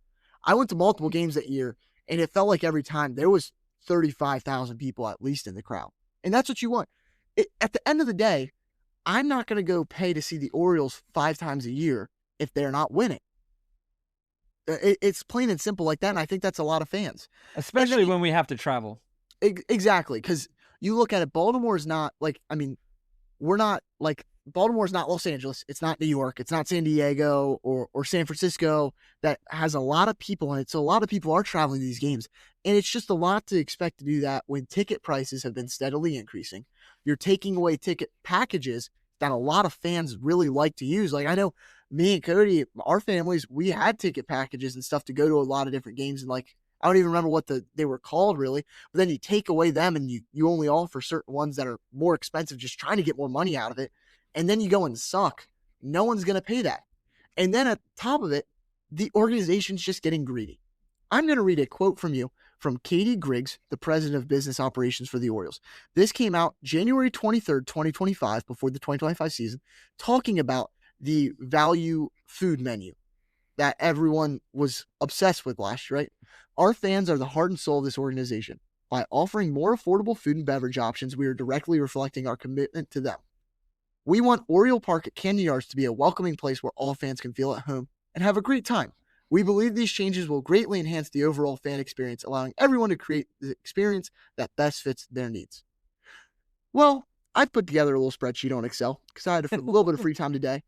I went to multiple games that year, and it felt like every time there was 35,000 people at least in the crowd. And that's what you want. At the end of the day, I'm not going to go pay to see the Orioles 5 times a year if they're not winning. It's plain and simple like that, and I think that's a lot of fans. Especially when we have to travel. Exactly, because you look at it, Baltimore is not Baltimore is not Los Angeles. It's not New York. It's not San Diego or San Francisco that has a lot of people in it. So a lot of people are traveling to these games. And it's just a lot to expect to do that when ticket prices have been steadily increasing. You're taking away ticket packages that a lot of fans really like to use. I know me and Cody, our families, we had ticket packages and stuff to go to a lot of different games. And I don't even remember what they were called really, but then you take away them and you only offer certain ones that are more expensive, just trying to get more money out of it. And then you go and suck. No one's going to pay that. And then at the top of it, the organization's just getting greedy. I'm going to read a quote from Katie Griggs, the president of business operations for the Orioles. This came out January 23rd, 2025, before the 2025 season, talking about the value food menu that everyone was obsessed with last year, right? Our fans are the heart and soul of this organization. By offering more affordable food and beverage options, we are directly reflecting our commitment to them. We want Oriole Park at Camden Yards to be a welcoming place where all fans can feel at home and have a great time. We believe these changes will greatly enhance the overall fan experience, allowing everyone to create the experience that best fits their needs. Well, I put together a little spreadsheet on Excel because I had a little bit of free time today.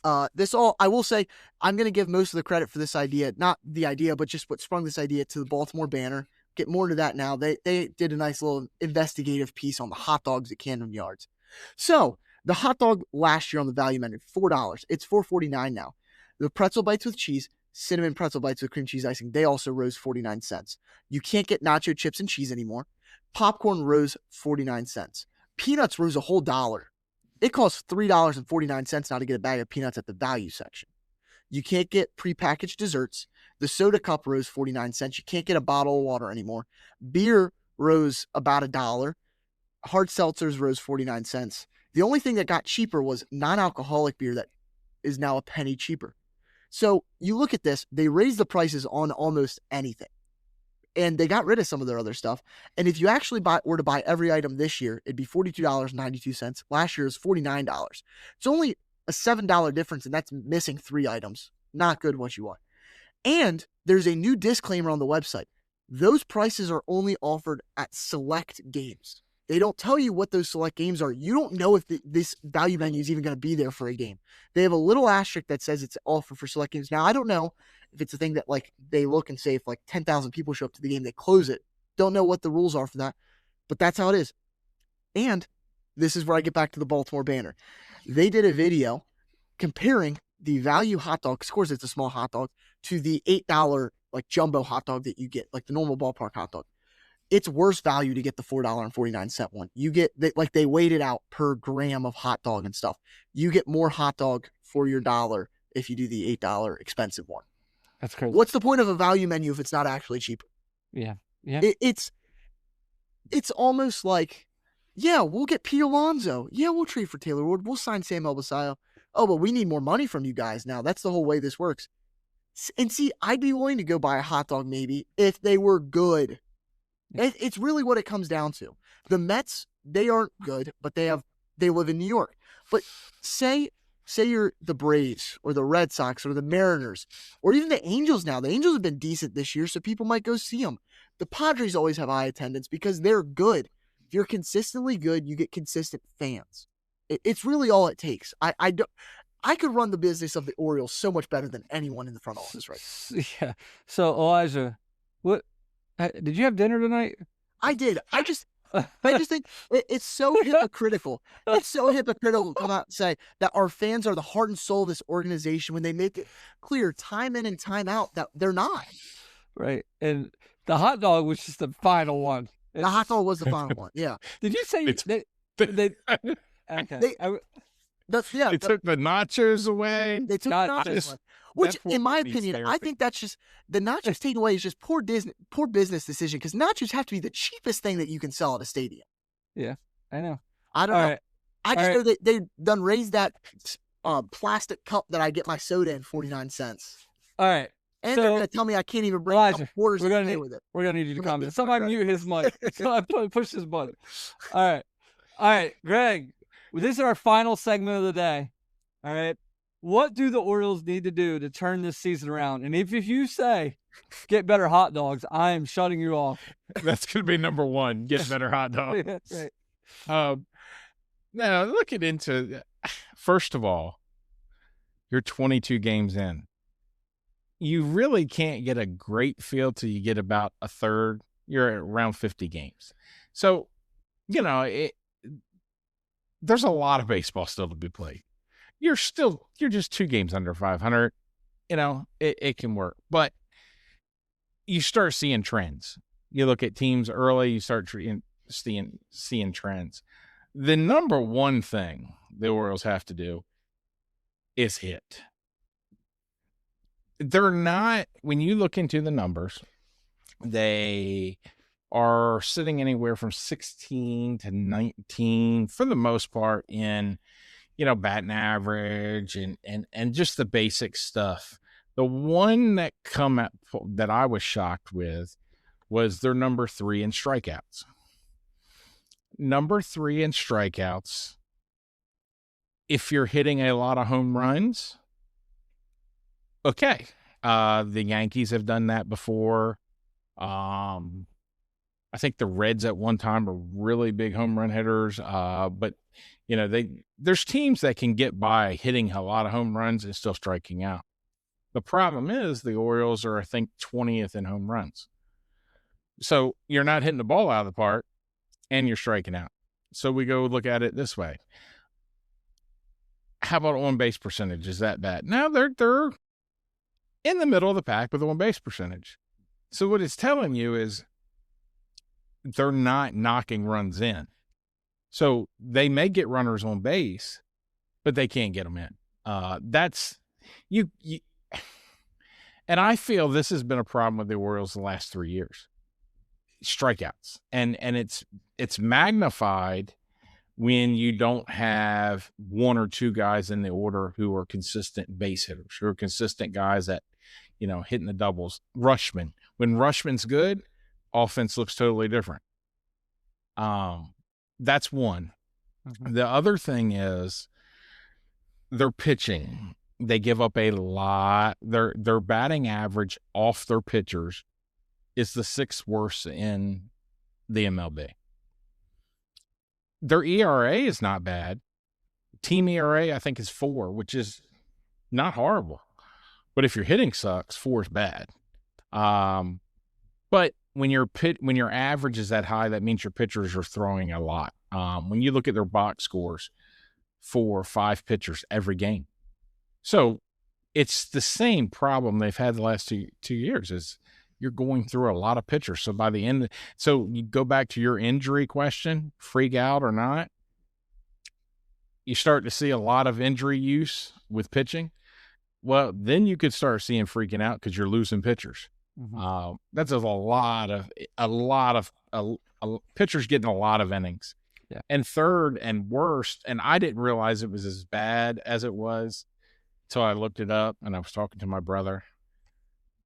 I will say, I'm going to give most of the credit for this idea, not the idea, but just what sprung this idea to the Baltimore Banner. Get more into that now. They did a nice little investigative piece on the hot dogs at Camden Yards. So the hot dog last year on the value menu, $4. It's $4.49 now. The pretzel bites with cheese, cinnamon pretzel bites with cream cheese icing, they also rose 49 cents. You can't get nacho chips and cheese anymore. Popcorn rose 49 cents. Peanuts rose a whole $1. It costs $3.49 now to get a bag of peanuts at the value section. You can't get prepackaged desserts. The soda cup rose 49 cents. You can't get a bottle of water anymore. Beer rose about $1. Hard seltzers rose 49 cents. The only thing that got cheaper was non-alcoholic beer that is now a penny cheaper. So you look at this, they raised the prices on almost anything. And they got rid of some of their other stuff. And if you actually were to buy every item this year, it'd be $42.92. Last year was $49. It's only a $7 difference, and that's missing 3 items. Not good what you want. And there's a new disclaimer on the website. Those prices are only offered at select games. They don't tell you what those select games are. You don't know if this value menu is even going to be there for a game. They have a little asterisk that says it's offered for select games. Now, I don't know if it's a thing that like they look and say if like 10,000 people show up to the game, they close it. Don't know what the rules are for that, but that's how it is. And this is where I get back to the Baltimore banner. They did a video comparing the value hot dog, of course it's a small hot dog, to the $8 like jumbo hot dog that you get, like the normal ballpark hot dog. It's worse value to get the $4.49 one. You get like they weighed it out per gram of hot dog and stuff. You get more hot dog for your dollar if you do the $8 expensive one. That's crazy. What's the point of a value menu if it's not actually cheaper? Yeah. Yeah. It's almost like, yeah, we'll get Pete Alonso. Yeah, we'll trade for Taylor Ward. We'll sign Sam Elbasayo. Oh, but we need more money from you guys now. That's the whole way this works. And see, I'd be willing to go buy a hot dog maybe if they were good. It's really what it comes down to. The Mets, they aren't good, but they live in New York. But say you're the Braves or the Red Sox or the Mariners or even the Angels now. The Angels have been decent this year, so people might go see them. The Padres always have high attendance because they're good. If you're consistently good, you get consistent fans. It's really all it takes. I could run the business of the Orioles so much better than anyone in the front office right now. Yeah. So, Elijah, did you have dinner tonight? I did. I just think it's so hypocritical. It's so hypocritical to come out and say that our fans are the heart and soul of this organization when they make it clear time in and time out that they're not. Right. And the hot dog was just the final one. The hot dog was the final one. Yeah. Did you say they okay. They took the nachos away. They took the nachos away. Which, in my opinion, I think that's just the nachos taken away is just poor business decision because nachos have to be the cheapest thing that you can sell at a stadium. Yeah, I know. I don't know. Right. I just know that they done raised that plastic cup that I get my soda in 49 cents. All right. And they're going to tell me I can't even bring up quarters to pay with it. We're going to need you to comment. Somebody mute his mic. Somebody push his button. All right, Greg. This is our final segment of the day. All right. What do the Orioles need to do to turn this season around? And if you say get better hot dogs, I am shutting you off. That's going to be number one. Get better hot dogs. Yeah, right. Now, looking into, first of all, you're 22 games in. You really can't get a great feel till you get about a third. You're at around 50 games. So, there's a lot of baseball still to be played. You're just 2 games under 500. It can work. But you start seeing trends. You look at teams early, you start seeing trends. The number one thing the Orioles have to do is hit. They're not, when you look into the numbers, they are sitting anywhere from 16 to 19 for the most part in, batting average and just the basic stuff. The one that that I was shocked with was their number 3 in strikeouts. Number 3 in strikeouts. If you're hitting a lot of home runs, okay. The Yankees have done that before. I think the Reds at one time were really big home run hitters. But there's teams that can get by hitting a lot of home runs and still striking out. The problem is the Orioles are, I think, 20th in home runs. So you're not hitting the ball out of the park and you're striking out. So we go look at it this way. How about on-base percentage? Is that bad? Now they're in the middle of the pack with on-base percentage. So what it's telling you is they're not knocking runs in. So they may get runners on base, but they can't get them in. That's you. And I feel this has been a problem with the Orioles the last 3 years. Strikeouts. And it's magnified when you don't have one or two guys in the order who are consistent base hitters, who are consistent guys that, hitting the doubles. Rushman. When Rushman's good, offense looks totally different. That's one. Mm-hmm. The other thing is their pitching. They give up a lot. Their batting average off their pitchers is the 6th worst in the MLB. Their ERA is not bad. Team ERA, I think, is 4, which is not horrible. But if your hitting sucks, 4 is bad. But when your average is that high, that means your pitchers are throwing a lot. When you look at their box scores, 4 or 5 pitchers every game. So it's the same problem they've had the last two years is you're going through a lot of pitchers. So by the end, so you go back to your injury question, freak out or not, you start to see a lot of injury use with pitching. Well, then you could start seeing freaking out because you're losing pitchers. Mm-hmm. That's a lot of pitchers getting a lot of innings. Yeah. And third and worst, and I didn't realize it was as bad as it was until I looked it up and I was talking to my brother.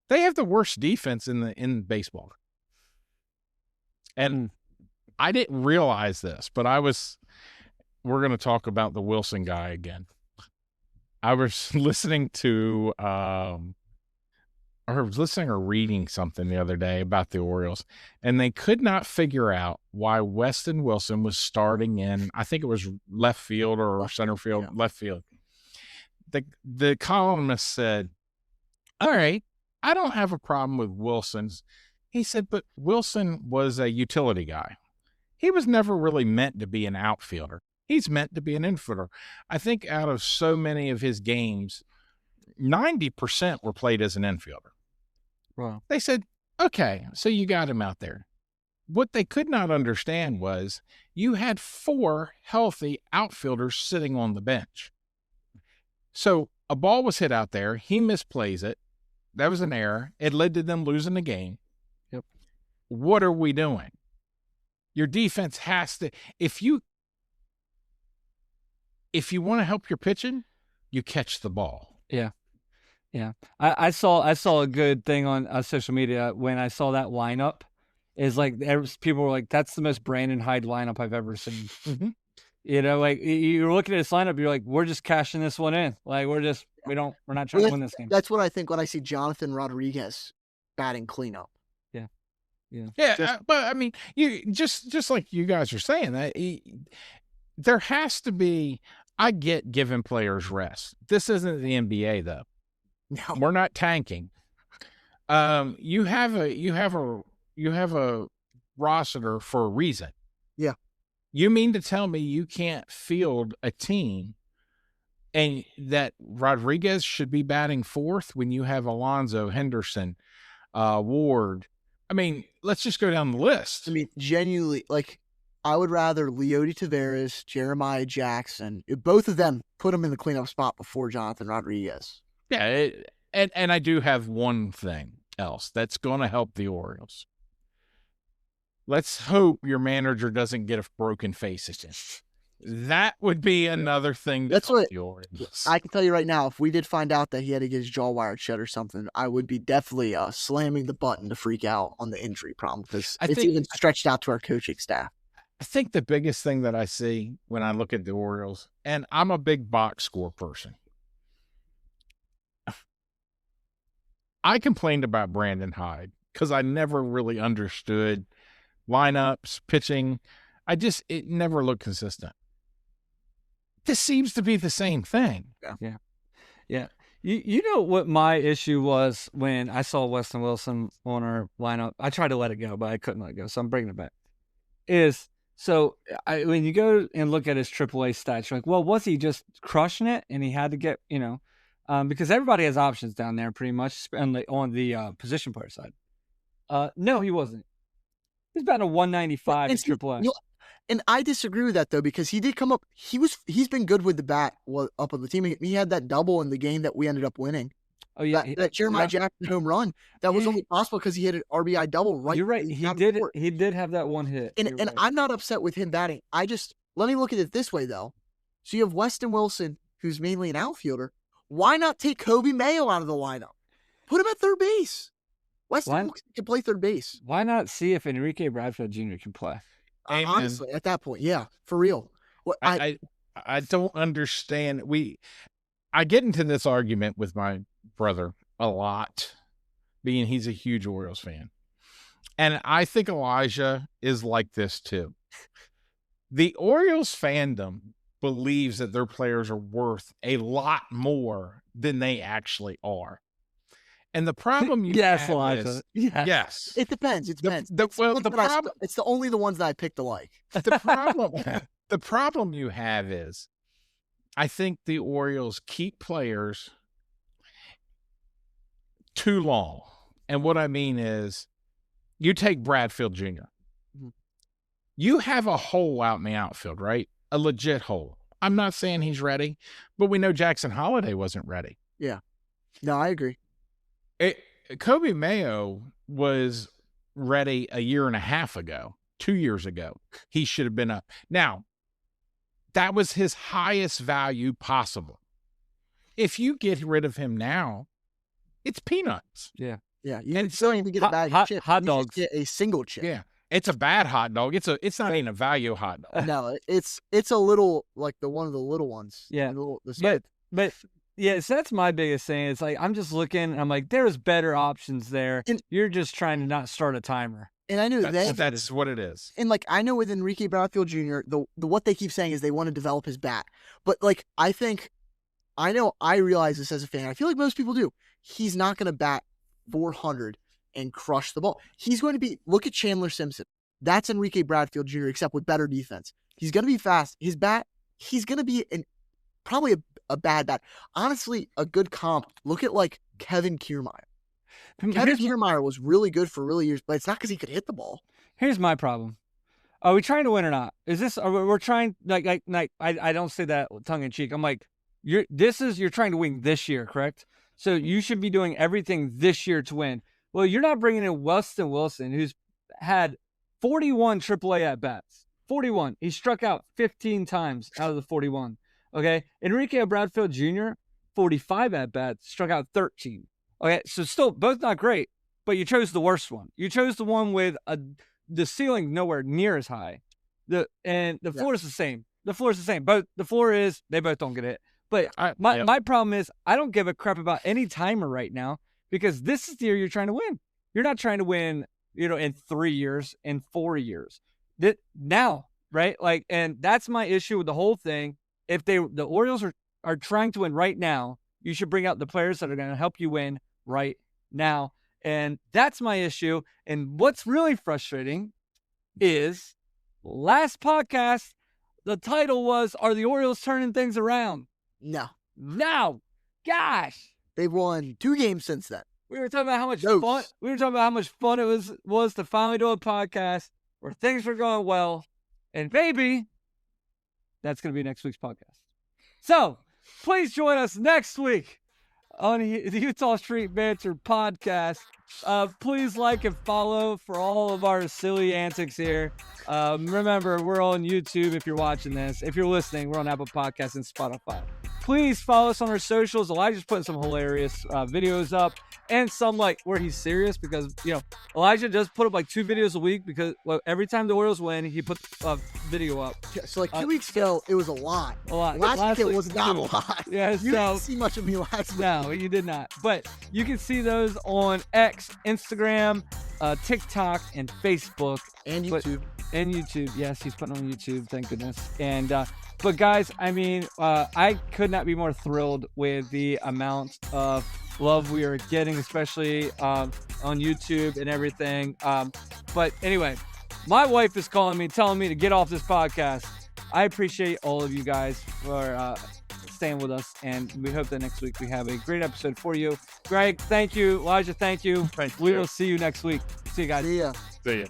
They have the worst defense in baseball. And I didn't realize this, but we're going to talk about the Wilson guy again. I was listening to, or reading something the other day about the Orioles, and they could not figure out why Weston Wilson was starting in, I think it was left field or center field, yeah. Left field. The columnist said, all right, I don't have a problem with Wilson's. He said, but Wilson was a utility guy. He was never really meant to be an outfielder. He's meant to be an infielder. I think out of so many of his games, 90% were played as an infielder. Wow. They said, okay, so you got him out there. What they could not understand was you had 4 healthy outfielders sitting on the bench. So a ball was hit out there. He misplays it. That was an error. It led to them losing the game. Yep. What are we doing? Your defense has to, if you want to help your pitching, you catch the ball. Yeah. Yeah. I saw a good thing on social media when I saw that lineup. Is like people were like, that's the most Brandon Hyde lineup I've ever seen. Mm-hmm. Like you're looking at this lineup, you're like, we're just cashing this one in. Like we're not trying to win this game. That's what I think when I see Jonathan Rodriguez batting cleanup. Yeah. Yeah. Yeah. But I mean, you just like you guys are saying that there has to be, I get giving players rest. This isn't the NBA though. No. We're not tanking. You have a roster for a reason. Yeah. You mean to tell me you can't field a team and that Rodriguez should be batting 4th when you have Alonso, Henderson, Ward? I mean, let's just go down the list. I mean, genuinely, like, I would rather Leody Taveras, Jeremiah Jackson, both of them, put them in the cleanup spot before Jonathan Rodriguez. Yeah, and I do have one thing else that's going to help the Orioles. Let's hope your manager doesn't get a broken face again. That would be another thing. That's what I can tell you right now. If we did find out that he had to get his jaw wired shut or something, I would be definitely slamming the button to freak out on the injury problem because it's even stretched out to our coaching staff. I think the biggest thing that I see when I look at the Orioles, and I'm a big box score person. I complained about Brandon Hyde because I never really understood lineups, pitching. It never looked consistent. This seems to be the same thing. Yeah. You know what my issue was when I saw Weston Wilson on our lineup? I tried to let it go, but I couldn't let it go, so I'm bringing it back. When you go and look at his AAA stats, you're like, well, was he just crushing it? And he had to get, because everybody has options down there pretty much on the position player side. No, he wasn't. He's about a 195 in AAA. And I disagree with that though, because he did come up. He's been good with the bat up on the team. He had that double in the game that we ended up winning. Oh yeah, that Jeremiah Jackson home run, that was only possible because he hit an RBI double right. You're right. He did have that one hit. And right. I'm not upset with him batting. Let me look at it this way though. So you have Weston Wilson, who's mainly an outfielder. Why not take Cody Mayo out of the lineup? Put him at third base. Weston Wilson can play third base. Why not see if Enrique Bradfield Jr. can play? Honestly, at that point, yeah, for real. I don't understand. I get into this argument with my brother a lot, being he's a huge Orioles fan. And I think Elijah is like this too. The Orioles fandom believes that their players are worth a lot more than they actually are. And the problem you have Elijah. is, yes. It depends. It depends. It's only the ones that I picked alike. The problem you have is, I think the Orioles keep players too long. And what I mean is, you take Bradfield Jr. Mm-hmm. You have a hole out in the outfield, right? A legit hole. I'm not saying he's ready, but we know Jackson Holliday wasn't ready. Yeah. No, I agree. Cody Mayo was ready a year and a half ago, 2 years ago. He should have been up. Now, that was his highest value possible. If you get rid of him now, it's peanuts. Yeah. Yeah. You still even get a bag of chips. Hot dogs. Get a single chip. Yeah. It's a bad hot dog. It's not even a value hot dog. No, it's a little like one of the little ones. Yeah. But yeah, so that's my biggest thing. It's like, I'm just looking and I'm like, there's better options there. And you're just trying to not start a timer. And I knew that is what it is. And like, I know with Enrique Bradfield Jr., the what they keep saying is they want to develop his bat. But like, I realize this as a fan. I feel like most people do. He's not going to bat 400 and crush the ball. He's going to look at Chandler Simpson. That's Enrique Bradfield Jr., except with better defense. He's going to be fast. His bat, he's going to be probably a bad bat. Honestly, a good comp. Look at like Kevin Kiermaier. Kevin Kiermaier was really good for really years, but it's not because he could hit the ball. Here's my problem. Are we trying to win or not? We're trying, I don't say that tongue in cheek. I'm like, you're trying to win this year, correct? So you should be doing everything this year to win. Well, you're not bringing in Weston Wilson, who's had 41 AAA at-bats. 41. He struck out 15 times out of the 41. Okay? Enrique Bradfield Jr., 45 at-bats, struck out 13. Okay? So still, both not great, but you chose the worst one. You chose the one with the ceiling nowhere near as high. The floor is the same. The floor is the same. But the floor is, they both don't get hit. But my problem is, I don't give a crap about any timer right now, because this is the year you're trying to win. You're not trying to win, in 3 years, in 4 years. Now, right? Like, and that's my issue with the whole thing. If the Orioles are trying to win right now, you should bring out the players that are going to help you win right now. And that's my issue. And what's really frustrating is last podcast, the title was, "Are the Orioles turning things around?" No. Gosh. They've won 2 games since then. We were talking about how much fun. We were talking about how much fun it was to finally do a podcast where things were going well, and maybe that's going to be next week's podcast. So please join us next week on the Utah Street Banter podcast. Please like and follow for all of our silly antics here. Remember, we're on YouTube if you're watching this. If you're listening, we're on Apple Podcasts and Spotify. Please follow us on our socials. Elijah's putting some hilarious videos up, and some where he's serious, because Elijah does put up 2 videos a week, because every time the Orioles win, he puts a video up. Yeah, so 2 weeks ago, it was a lot. Last week it was not a lot. Yeah, you didn't see much of me last week. No, you did not. But you can see those on X, Instagram, TikTok, and Facebook. And YouTube. And YouTube. Yes, he's putting on YouTube. Thank goodness. And but guys, I mean, I could not be more thrilled with the amount of love we are getting, especially on YouTube and everything. But anyway, my wife is calling me, telling me to get off this podcast. I appreciate all of you guys for staying with us, and we hope that next week we have a great episode for you. Greg, thank you. Elijah, thank you. We will see you next week. See you guys. See ya. See ya.